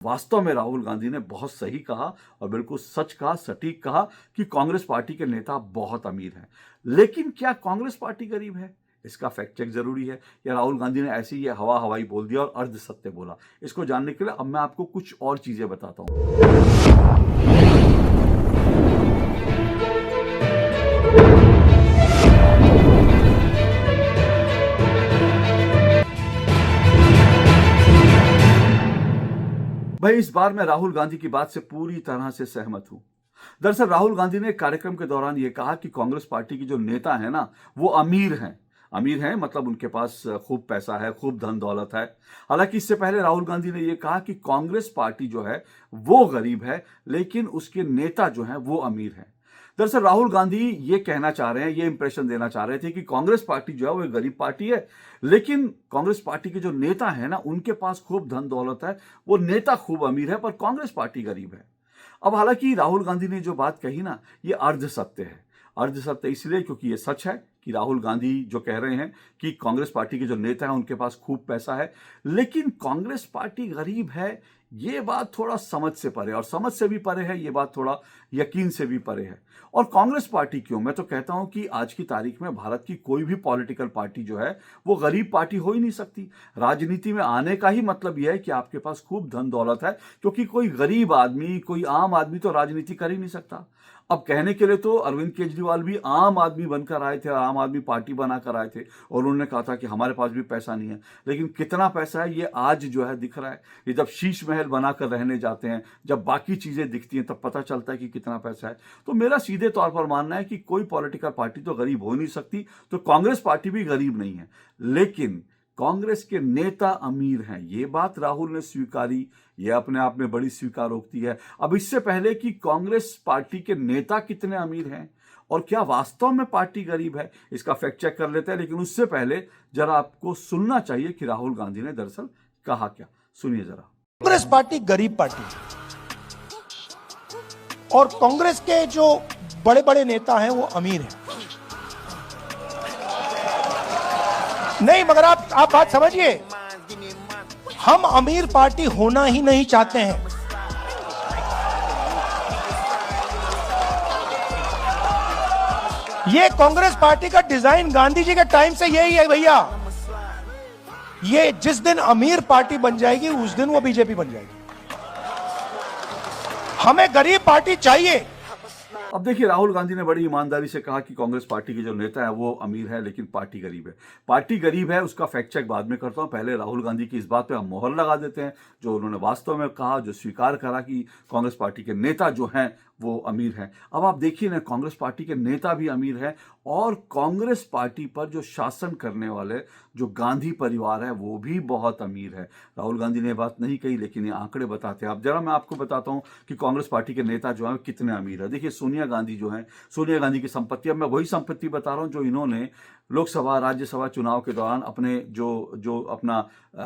वास्तव में राहुल गांधी ने बहुत सही कहा और बिल्कुल सच कहा, सटीक कहा कि कांग्रेस पार्टी के नेता बहुत अमीर हैं। लेकिन क्या कांग्रेस पार्टी गरीब है? इसका फैक्ट चेक जरूरी है। या राहुल गांधी ने ऐसे ही ये हवा हवाई बोल दिया और अर्ध सत्य बोला? इसको जानने के लिए अब मैं आपको कुछ और चीजें बताता हूं। भाई, इस बार मैं राहुल गांधी की बात से पूरी तरह से सहमत हूं। दरअसल राहुल गांधी ने कार्यक्रम के दौरान यह कहा कि कांग्रेस पार्टी के जो नेता है ना, वो अमीर हैं। अमीर हैं मतलब उनके पास खूब पैसा है, खूब धन दौलत है। हालांकि इससे पहले राहुल गांधी ने यह कहा कि कांग्रेस पार्टी जो है वो गरीब है, लेकिन उसके नेता जो हैं वो अमीर हैं। दरअसल राहुल गांधी ये कहना चाह रहे हैं, ये इंप्रेशन देना चाह रहे थे कि कांग्रेस पार्टी जो है वो एक गरीब पार्टी है, लेकिन कांग्रेस पार्टी के जो नेता है ना, उनके पास खूब धन दौलत है, वो नेता खूब अमीर है, पर कांग्रेस पार्टी गरीब है। अब हालांकि राहुल गांधी ने जो बात कही ना, ये अर्ध सत्य है। अर्ध सत्य इसलिए क्योंकि ये सच है कि राहुल गांधी जो कह रहे हैं कि कांग्रेस पार्टी के जो नेता हैं उनके पास खूब पैसा है, लेकिन कांग्रेस पार्टी गरीब है, ये बात थोड़ा समझ से परे, और समझ से भी परे है, ये बात थोड़ा यकीन से भी परे है। और कांग्रेस पार्टी क्यों? मैं तो कहता हूं कि आज की तारीख में भारत की कोई भी पॉलिटिकल पार्टी जो है वो गरीब पार्टी हो ही नहीं सकती। राजनीति में आने का ही मतलब यह है कि आपके पास खूब धन दौलत है, क्योंकि कोई गरीब आदमी, कोई आम आदमी तो राजनीति कर ही नहीं सकता। अब कहने के लिए तो अरविंद केजरीवाल भी आम आदमी बनकर आए थे, आम आदमी पार्टी बनाकर आए थे, और उन्होंने कहा था कि हमारे पास भी पैसा नहीं है। लेकिन कितना पैसा है ये आज जो है दिख रहा है। ये जब शीश महल बनाकर रहने जाते हैं, जब बाकी चीजें दिखती हैं, तब पता चलता है कि कितना पैसा है। तो मेरा सीधे तौर पर मानना है कि कोई पॉलिटिकल पार्टी तो गरीब हो नहीं सकती, तो कांग्रेस पार्टी भी गरीब नहीं है। लेकिन कांग्रेस के नेता अमीर हैं, ये बात राहुल ने स्वीकारी। ये अपने आप में बड़ी स्वीकारोक्ति है। अब इससे पहले कि कांग्रेस पार्टी के नेता कितने अमीर हैं और क्या वास्तव में पार्टी गरीब है, इसका फैक्ट चेक कर लेते हैं। लेकिन उससे पहले जरा आपको सुनना चाहिए कि राहुल गांधी ने दरअसल कहा क्या। सुनिए जरा। कांग्रेस पार्टी गरीब पार्टी है और कांग्रेस के जो बड़े बड़े नेता हैं वो अमीर हैं। नहीं, मगर आप बात समझिए, हम अमीर पार्टी होना ही नहीं चाहते हैं। ये कांग्रेस पार्टी का डिजाइन गांधी जी के टाइम से यही है भैया। ये जिस दिन अमीर पार्टी बन जाएगी उस दिन वो बीजेपी बन जाएगी। हमें गरीब पार्टी चाहिए। अब देखिए, राहुल गांधी ने बड़ी ईमानदारी से कहा कि कांग्रेस पार्टी के जो नेता है वो अमीर है, लेकिन पार्टी गरीब है। पार्टी गरीब है उसका फैक्ट चेक बाद में करता हूं। पहले राहुल गांधी की इस बात पे हम मोहर लगा देते हैं, जो उन्होंने वास्तव में कहा, जो स्वीकार करा कि कांग्रेस पार्टी के नेता जो हैं वो अमीर हैं। अब आप देखिए ना, कांग्रेस पार्टी के नेता भी अमीर हैं, और कांग्रेस पार्टी पर जो शासन करने वाले जो गांधी परिवार है वो भी बहुत अमीर है। राहुल गांधी ने बात नहीं कही, लेकिन ये आंकड़े बताते हैं। अब जरा मैं आपको बताता हूं कि कांग्रेस पार्टी के नेता जो हैं कितने अमीर है। देखिए, सोनिया गांधी जो है, सोनिया गांधी की संपत्ति, अब मैं वही संपत्ति बता रहा हूं जो इन्होंने लोकसभा राज्यसभा चुनाव के दौरान अपने जो अपना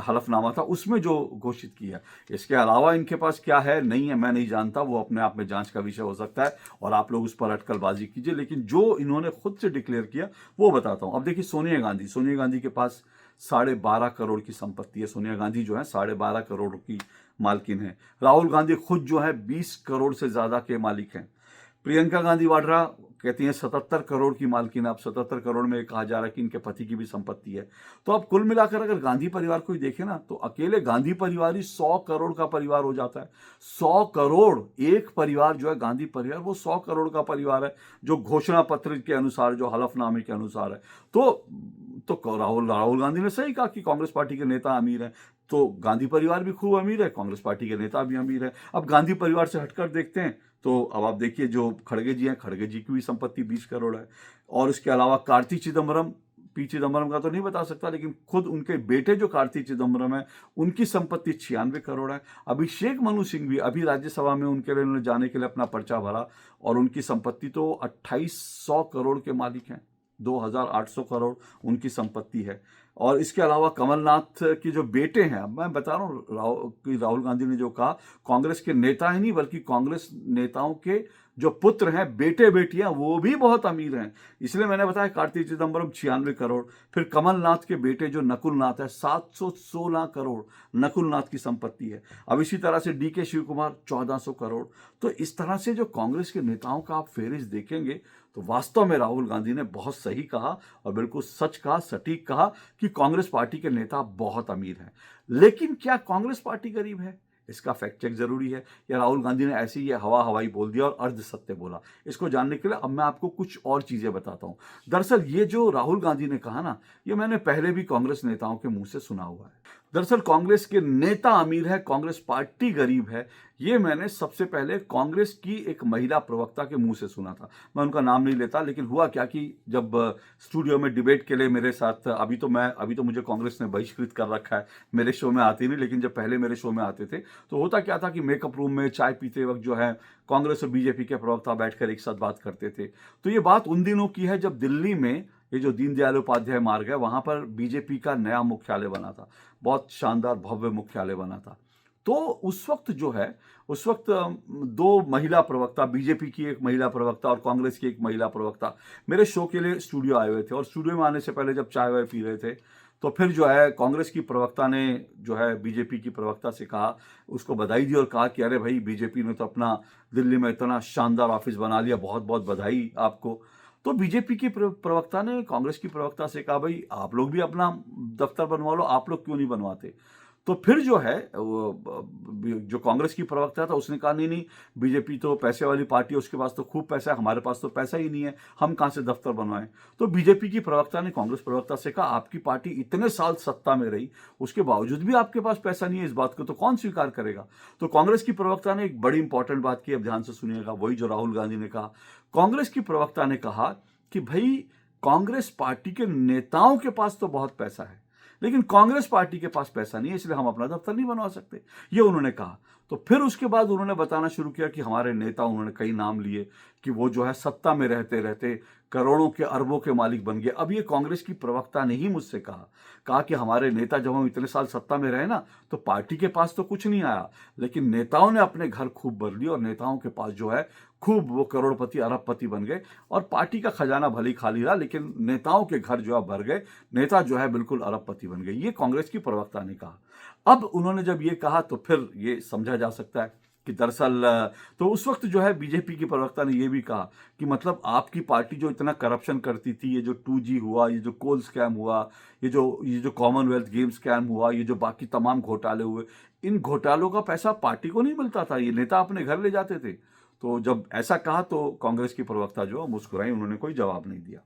हलफनामा था उसमें जो घोषित किया। इसके अलावा इनके पास क्या है नहीं है मैं नहीं जानता, वो अपने आप में जांच का विषय हो सकता है और आप लोग उस पर अटकलबाजी कीजिए। लेकिन जो इन्होंने खुद से डिक्लेयर किया वो बताता हूं। अब देखिए, सोनिया गांधी के पास 12.5 करोड़ की संपत्ति है। सोनिया गांधी जो है 12.5 करोड़ की मालकिन है। राहुल गांधी खुद जो है 20 करोड़ से ज्यादा के मालिक हैं। प्रियंका गांधी वाड्रा कहती हैं 77 करोड़ की मालकिन। अब 77 करोड़ में कहा जा रहा है कि इनके पति की भी संपत्ति है। तो अब कुल मिलाकर अगर गांधी परिवार को ही देखे ना, तो अकेले गांधी परिवार ही 100 करोड़ का परिवार हो जाता है। 100 करोड़ एक परिवार जो है गांधी परिवार, वो 100 करोड़ का परिवार है, जो घोषणा पत्र के अनुसार, जो हलफनामे के अनुसार है। तो राहुल गांधी ने सही कहा कि कांग्रेस पार्टी के नेता अमीर हैं। तो गांधी परिवार भी खूब अमीर है, कांग्रेस पार्टी के नेता भी अमीर है। अब गांधी परिवार से हटकर देखते हैं तो अब आप देखिए, जो खड़गे जी हैं, खड़गे जी की भी संपत्ति 20 करोड़ है। और इसके अलावा कार्ति चिदम्बरम, पी चिदम्बरम का तो नहीं बता सकता, लेकिन खुद उनके बेटे जो कार्ति चिदम्बरम है उनकी संपत्ति 96 करोड़ है। अभिषेक मनु सिंह भी अभी राज्यसभा में उनके लिए, उन्होंने जाने के लिए अपना पर्चा भरा, और उनकी संपत्ति तो 2800 करोड़ के मालिक हैं। 2800 करोड़ उनकी संपत्ति है। और इसके अलावा कमलनाथ के जो बेटे हैं, अब मैं बता रहा हूँ राहुल गांधी ने जो कहा, कांग्रेस के नेता ही नहीं बल्कि कांग्रेस नेताओं के जो पुत्र हैं, बेटे बेटियां, वो भी बहुत अमीर हैं। इसलिए मैंने बताया कार्ति चिदम्बरम 96 करोड़, फिर कमलनाथ के बेटे जो नकुलनाथ है 716 करोड़ नकुलनाथ की संपत्ति है। अब इसी तरह से डीके शिव कुमार 1400 करोड़। तो इस तरह से जो कांग्रेस के नेताओं का आप फेहरिस्त देखेंगे तो वास्तव में राहुल गांधी ने बहुत सही कहा और बिल्कुल सच कहा, सटीक कहा कि कांग्रेस पार्टी के नेता बहुत अमीर हैं। लेकिन क्या कांग्रेस पार्टी गरीब है? इसका फैक्ट चेक जरूरी है, या राहुल गांधी ने ऐसे ही ये हवाई बोल दिया और अर्ध सत्य बोला? इसको जानने के लिए अब मैं आपको कुछ और चीजें बताता हूं। दरअसल ये जो राहुल गांधी ने कहा ना, ये मैंने पहले भी कांग्रेस नेताओं के मुंह से सुना हुआ है। दरअसल कांग्रेस के नेता अमीर है, कांग्रेस पार्टी गरीब है, ये मैंने सबसे पहले कांग्रेस की एक महिला प्रवक्ता के मुंह से सुना था। मैं उनका नाम नहीं लेता, लेकिन हुआ क्या कि जब स्टूडियो में डिबेट के लिए मेरे साथ, अभी तो मुझे कांग्रेस ने बहिष्कृत कर रखा है, मेरे शो में आती नहीं, लेकिन जब पहले मेरे शो में आते थे तो होता क्या था कि मेकअप रूम में चाय पीते वक्त जो है कांग्रेस और बीजेपी के प्रवक्ता बैठकर एक साथ बात करते थे। तो ये बात उन दिनों की है जब दिल्ली में ये जो दीनदयाल उपाध्याय मार्ग है वहां पर बीजेपी का नया मुख्यालय बना था, बहुत शानदार भव्य मुख्यालय बना था। तो उस वक्त जो है, उस वक्त दो महिला प्रवक्ता, बीजेपी की एक महिला प्रवक्ता और कांग्रेस की एक महिला प्रवक्ता मेरे शो के लिए स्टूडियो आए हुए थे। और स्टूडियो में आने से पहले जब चाय वाय पी रहे थे तो फिर जो है कांग्रेस की प्रवक्ता ने जो है बीजेपी की प्रवक्ता से कहा, उसको बधाई दी और कहा कि अरे भाई, बीजेपी ने तो अपना दिल्ली में इतना शानदार ऑफिस बना लिया, बहुत बहुत बधाई आपको। तो बीजेपी की प्रवक्ता ने कांग्रेस की प्रवक्ता से कहा, भाई आप लोग भी अपना दफ्तर बनवा लो, आप लोग क्यों नहीं बनवाते? तो फिर जो है जो कांग्रेस की प्रवक्ता था उसने कहा, नहीं नहीं, बीजेपी तो पैसे वाली पार्टी है, उसके पास तो खूब पैसा है, हमारे पास तो पैसा ही नहीं है, हम कहां से दफ्तर बनवाएं? तो बीजेपी की प्रवक्ता ने कांग्रेस प्रवक्ता से कहा, आपकी पार्टी इतने साल सत्ता में रही, उसके बावजूद भी आपके पास पैसा नहीं है, इस बात को तो कौन स्वीकार करेगा? तो कांग्रेस की प्रवक्ता ने एक बड़ी इंपॉर्टेंट बात की, अब ध्यान से सुनिएगा, वही जो राहुल गांधी ने कहा। कांग्रेस की प्रवक्ता ने कहा कि भाई, कांग्रेस पार्टी के नेताओं के पास तो बहुत पैसा है, लेकिन कांग्रेस पार्टी के पास पैसा नहीं है, इसलिए हम अपना दफ्तर नहीं बनवा सकते, ये उन्होंने कहा। तो फिर उसके बाद उन्होंने बताना शुरू किया कि हमारे नेता, उन्होंने कई नाम लिए कि वो जो है सत्ता में रहते रहते करोड़ों के अरबों के मालिक बन गए। अब ये कांग्रेस की प्रवक्ता ने ही मुझसे कहा कि हमारे नेता, जब हम इतने साल सत्ता में रहे ना, तो पार्टी के पास तो कुछ नहीं आया, लेकिन नेताओं ने अपने घर खूब भर लिए और नेताओं के पास जो है खूब वो करोड़पति अरबपति बन गए, और पार्टी का खजाना भले ही खाली रहा, लेकिन नेताओं के घर जो है भर गए, नेता जो है बिल्कुल अरबपति बन गए। ये कांग्रेस की प्रवक्ता ने कहा। अब उन्होंने जब ये कहा तो फिर ये समझा जा सकता है कि दरअसल तो उस वक्त जो है बीजेपी की प्रवक्ता ने ये भी कहा कि मतलब आपकी पार्टी जो इतना करप्शन करती थी, ये जो 2G हुआ, ये जो कोल स्कैम हुआ, ये जो कॉमनवेल्थ गेम स्कैम हुआ, ये जो बाकी तमाम घोटाले हुए, इन घोटालों का पैसा पार्टी को नहीं मिलता था, ये नेता अपने घर ले जाते थे। तो जब ऐसा कहा तो कांग्रेस की प्रवक्ता जो मुस्कुराई, उन्होंने कोई जवाब नहीं दिया।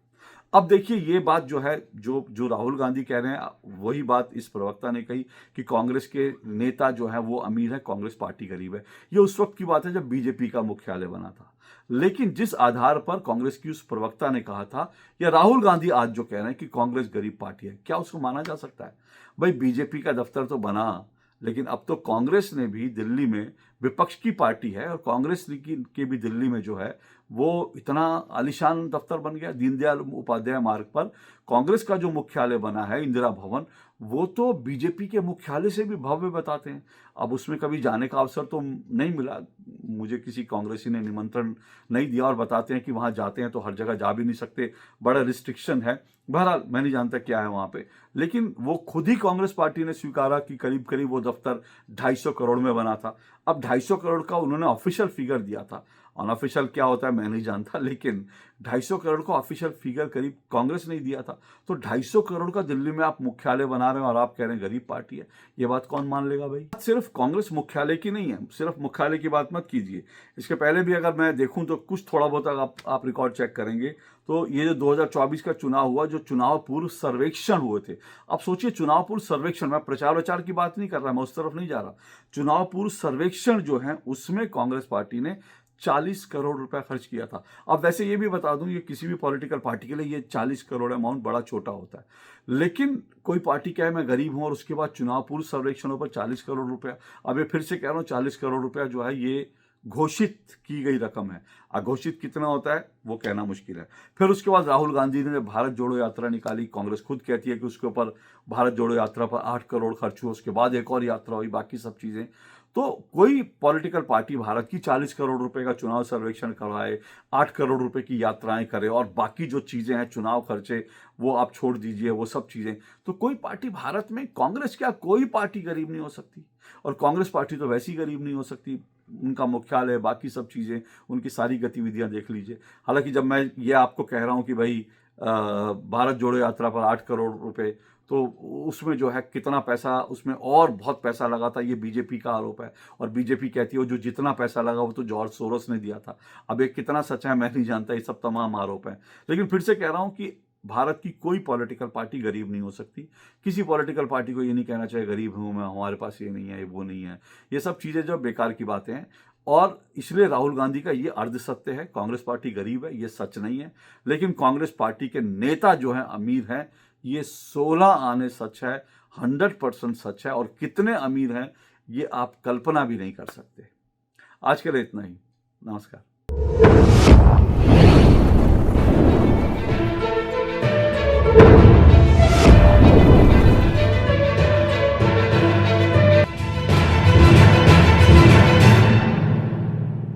अब देखिए, ये बात जो है, जो राहुल गांधी कह रहे हैं, वही बात इस प्रवक्ता ने कही कि कांग्रेस के नेता जो है वो अमीर है, कांग्रेस पार्टी गरीब है। ये उस वक्त की बात है जब बीजेपी का मुख्यालय बना था। लेकिन जिस आधार पर कांग्रेस की उस प्रवक्ता ने कहा था, या राहुल गांधी आज जो कह रहे हैं कि कांग्रेस गरीब पार्टी है, क्या उसको माना जा सकता है? भाई, बीजेपी का दफ्तर तो बना, लेकिन अब तो कांग्रेस ने भी दिल्ली में, विपक्ष की पार्टी है और कांग्रेस के भी दिल्ली में जो है वो इतना आलीशान दफ्तर बन गया। दीनदयाल उपाध्याय मार्ग पर कांग्रेस का जो मुख्यालय बना है, इंदिरा भवन, वो तो बीजेपी के मुख्यालय से भी भव्य बताते हैं। अब उसमें कभी जाने का अवसर तो नहीं मिला, मुझे किसी कांग्रेसी ने निमंत्रण नहीं दिया, और बताते हैं कि वहां जाते हैं तो हर जगह जा भी नहीं सकते, बड़ा रिस्ट्रिक्शन है। बहरहाल मैं नहीं जानता क्या है वहां पे, लेकिन वो खुद ही कांग्रेस पार्टी ने स्वीकारा कि करीब करीब वो दफ्तर 250 करोड़ में बना था। अब 250 करोड़ का उन्होंने ऑफिशियल फिगर दिया था, अनऑफिशियल क्या होता है मैं नहीं जानता, लेकिन 250 करोड़ का ऑफिशियल फिगर करीब कांग्रेस ने ही दिया था। तो 250 करोड़ का दिल्ली में आप मुख्यालय बना रहे हैं और आप कह रहे हैं गरीब पार्टी है, ये बात कौन मान लेगा भाई? सिर्फ कांग्रेस मुख्यालय की नहीं है, सिर्फ मुख्यालय की बात मत कीजिए। इसके पहले भी अगर मैं देखूं तो कुछ थोड़ा बहुत आप रिकॉर्ड चेक करेंगे तो ये जो 2024 का चुनाव हुआ, जो चुनाव पूर्व सर्वेक्षण हुए थे, अब सोचिए, चुनाव पूर्व सर्वेक्षण, मैं प्रचार विचार की बात नहीं कर रहा, मैं उस तरफ नहीं जा रहा, चुनाव पूर्व सर्वेक्षण जो है उसमें कांग्रेस पार्टी ने 40 करोड़ रुपया खर्च किया था। अब वैसे ये भी बता दूं, ये किसी भी पॉलिटिकल पार्टी के लिए ये 40 करोड़ अमाउंट बड़ा छोटा होता है, लेकिन कोई पार्टी कहे मैं गरीब हूं और उसके बाद चुनाव पूर्व सर्वेक्षणों पर 40 करोड़ रुपया, अब ये फिर से कह रहा हूं 40 करोड़ रुपया जो है ये घोषित की गई रकम है। अघोषित कितना होता है वो कहना मुश्किल है। फिर उसके बाद राहुल गांधी ने भारत जोड़ो यात्रा निकाली, कांग्रेस खुद कहती है कि उसके ऊपर भारत जोड़ो यात्रा पर 8 करोड़ खर्च हुआ, उसके बाद एक और यात्रा हुई, बाकी सब चीजें। तो कोई पॉलिटिकल पार्टी भारत की 40 करोड़ रुपए का चुनाव सर्वेक्षण कराए, 8 करोड़ रुपए की यात्राएं करे और बाकी जो चीजें हैं चुनाव खर्चे वो आप छोड़ दीजिए, वो सब चीजें, तो कोई पार्टी भारत में, कांग्रेस क्या, कोई पार्टी गरीब नहीं हो सकती। और कांग्रेस पार्टी तो वैसी गरीब नहीं हो सकती, उनका मुख्यालय, बाकी सब चीजें, उनकी सारी गतिविधियां देख लीजिए। हालांकि जब मैं ये आपको कह रहा हूं कि भाई भारत जोड़ो यात्रा पर 8 करोड़ रुपए, तो उसमें जो है कितना पैसा, उसमें और बहुत पैसा लगा था, ये बीजेपी का आरोप है। और बीजेपी कहती है वो जो जितना पैसा लगा वो तो जॉर्ज सोरोस ने दिया था। अब ये कितना सच है मैं नहीं जानता, ये सब तमाम आरोप हैं। लेकिन फिर से कह रहा हूं कि भारत की कोई पॉलिटिकल पार्टी गरीब नहीं हो सकती। किसी पॉलिटिकल पार्टी को ये नहीं कहना चाहिए गरीब हूं मैं, हमारे पास ये नहीं है, वो नहीं है, ये सब चीजें जो बेकार की बातें हैं। और इसलिए राहुल गांधी का ये अर्ध सत्य है, कांग्रेस पार्टी गरीब है, ये सच नहीं है। लेकिन कांग्रेस पार्टी के नेता जो हैं अमीर हैं, ये 16 आने सच है, 100% सच है। और कितने अमीर हैं ये आप कल्पना भी नहीं कर सकते। आज के लिए इतना ही। नमस्कार।